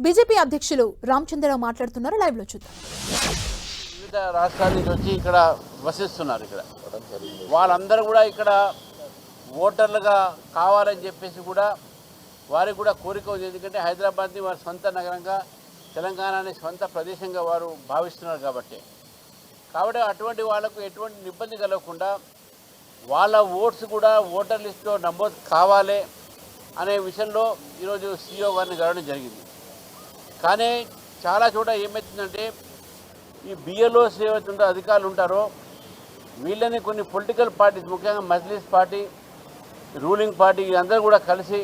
BJP అధ్యక్షులు రామచంద్రరావు మాట్లాడుతున్నారు. Live లో చూద్దాం. వివిధ రాష్ట్రాల నుంచి వచ్చి ఇక్కడ వసిస్తున్నారు. ఇక్కడ వాళ్ళందరూ కూడా ఇక్కడ ఓటర్లుగా కావాలని చెప్పేసి కూడా వారికి కూడా కోరిక ఉంది. ఎందుకంటే హైదరాబాద్ని వారి సొంత నగరంగా, తెలంగాణని సొంత ప్రదేశంగా వారు భావిస్తున్నారు కాబట్టి అటువంటి వాళ్లకు ఎటువంటి ఇబ్బంది కలగకుండా వాళ్ళ ఓట్స్ కూడా ఓటర్ లిస్టులో నమోదు కావాలి అనే విషయంలో ఈరోజు సీఈఓ గారిని కలవడం జరిగింది. కానీ చాలా చోట ఏమవుతుందంటే ఈ బిఎల్ఓస్ ఏవైతే అధికారులు ఉంటారో వీళ్ళని కొన్ని పొలిటికల్ పార్టీస్, ముఖ్యంగా మజ్లిస్ పార్టీ, రూలింగ్ పార్టీ అందరూ కూడా కలిసి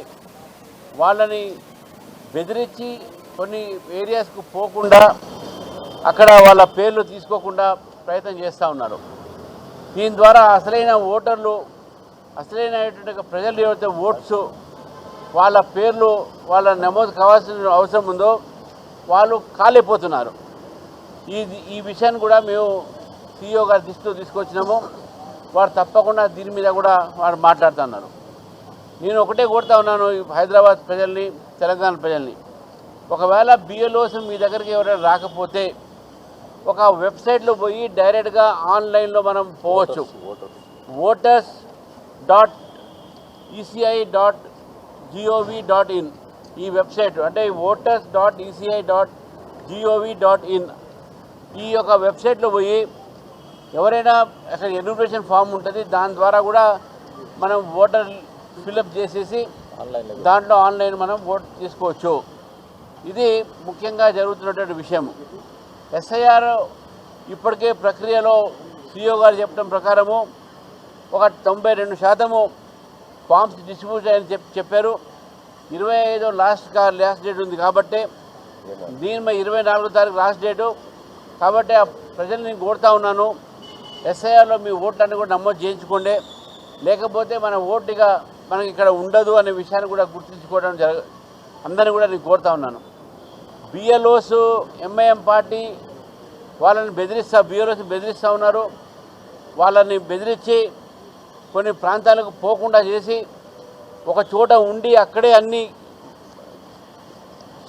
వాళ్ళని బెదిరించి కొన్ని ఏరియాస్కు పోకుండా అక్కడ వాళ్ళ పేర్లు తీసుకోకుండా ప్రయత్నం చేస్తూ ఉన్నారు. దీని ద్వారా అసలైన ఓటర్లు, అసలైనటువంటి ప్రజలు ఏవైతే ఓట్స్ వాళ్ళ పేర్లు వాళ్ళ నమోదు కావాల్సిన అవసరం ఉందో వాళ్ళు కాలిపోతున్నారు. ఈ విషయాన్ని కూడా మేము సీఈఓ గారి దృష్టిలో తీసుకొచ్చినాము. వారు తప్పకుండా దీని మీద కూడా వారు మాట్లాడుతున్నారు. నేను ఒకటే కోరుతా ఉన్నాను హైదరాబాద్ ప్రజల్ని, తెలంగాణ ప్రజల్ని, ఒకవేళ బిఎల్ఓస్ మీ దగ్గరికి ఎవరైనా రాకపోతే ఒక వెబ్సైట్లో పోయి డైరెక్ట్గా ఆన్లైన్లో మనం పోవచ్చు. voters.eci.gov.in ఈ వెబ్సైట్ అంటే voters.eci.gov.in ఈ యొక్క వెబ్సైట్లో పోయి ఎవరైనా అక్కడ ఎన్యూమరేషన్ ఫామ్ ఉంటుంది, దాని ద్వారా కూడా మనం ఓటర్ ఫిలప్ చేసేసి దాంట్లో ఆన్లైన్ మనం ఓట్ తీసుకోవచ్చు. ఇది ముఖ్యంగా జరుగుతున్నటువంటి విషయం. ఎస్ఐఆర్ ఇప్పటికే ప్రక్రియలో సీఈఓ గారు చెప్పడం ప్రకారము ఒక 92% ఫామ్స్ డిస్ట్రిబ్యూట్ అని చెప్పారు. 25 లాస్ట్ డేట్ ఉంది కాబట్టి దీనిపై 24వ తారీఖు లాస్ట్ డేటు కాబట్టి ఆ ప్రజల్ని నేను కోరుతా ఉన్నాను, ఎస్ఐఆర్లో మీ ఓట్లన్నీ కూడా నమోదు చేయించుకోండి. లేకపోతే మన ఓటుగా మనకి ఇక్కడ ఉండదు అనే విషయాన్ని కూడా గుర్తుంచుకోవడం అందరినీ కూడా నేను కోరుతా ఉన్నాను. బిఎల్ఓస్ ఎంఐఎం పార్టీ వాళ్ళని బిఎల్ఓస్ బెదిరిస్తూ ఉన్నారు. వాళ్ళని బెదిరించి కొన్ని ప్రాంతాలకు పోకుండా చేసి ఒక చోట ఉండి అక్కడే అన్ని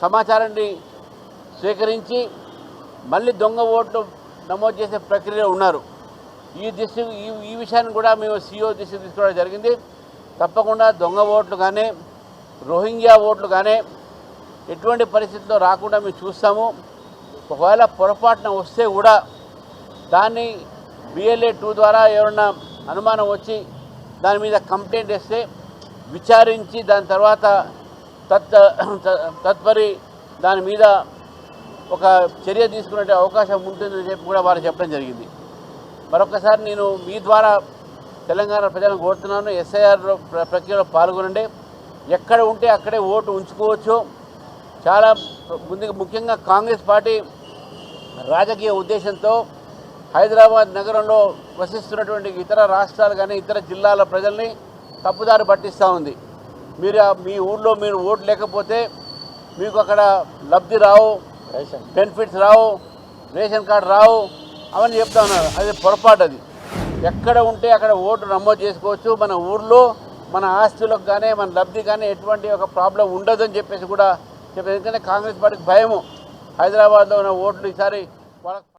సమాచారాన్ని స్వీకరించి మళ్ళీ దొంగ ఓట్లు నమోదు చేసే ప్రక్రియలో ఉన్నారు. ఈ విషయాన్ని కూడా మేము సీఈఓ దృష్టికి తీసుకోవడం జరిగింది. తప్పకుండా దొంగ ఓట్లు కానీ, రోహింగ్యా ఓట్లు కానీ ఎటువంటి పరిస్థితుల్లో రాకుండా మేము చూస్తాము. ఒకవేళ పొరపాటున వస్తే కూడా దాన్ని BLA 2 ద్వారా ఎవరన్నా అనుమానం వచ్చి దాని మీద కంప్లైంట్ వేస్తే విచారించి దాని తర్వాత తత్పరి దాని మీద ఒక చర్య తీసుకునే అవకాశం ఉంటుందని చెప్పి కూడా వారు చెప్పడం జరిగింది. మరొకసారి నేను మీ ద్వారా తెలంగాణ ప్రజలను కోరుతున్నాను, ఎస్ఐఆర్ ప్రక్రియలో పాల్గొనండి. ఎక్కడ ఉంటే అక్కడే ఓటు ఉంచుకోవచ్చు. చాలా ముఖ్యంగా కాంగ్రెస్ పార్టీ రాజకీయ ఉద్దేశంతో హైదరాబాద్ నగరంలో వసిస్తున్నటువంటి ఇతర రాష్ట్రాలు కానీ ఇతర జిల్లాల ప్రజల్ని తప్పుదారి పట్టిస్తూ ఉంది. మీ ఊళ్ళో మీరు ఓటు లేకపోతే మీకు అక్కడ లబ్ధి రావు, బెనిఫిట్స్ రావు, రేషన్ కార్డు రావు అవన్నీ చెప్తా ఉన్నారు. అది పొరపాటు. అది ఎక్కడ ఉంటే అక్కడ ఓటు నమోదు చేసుకోవచ్చు. మన ఊళ్ళో మన ఆస్తులకు కానీ మన లబ్ధి కానీ ఎటువంటి ఒక ప్రాబ్లం ఉండదని చెప్పేసి కూడా చెప్పారు. ఎందుకంటే కాంగ్రెస్ పార్టీకి భయము హైదరాబాద్లో ఉన్న ఓట్లు ఈసారి వాళ్ళ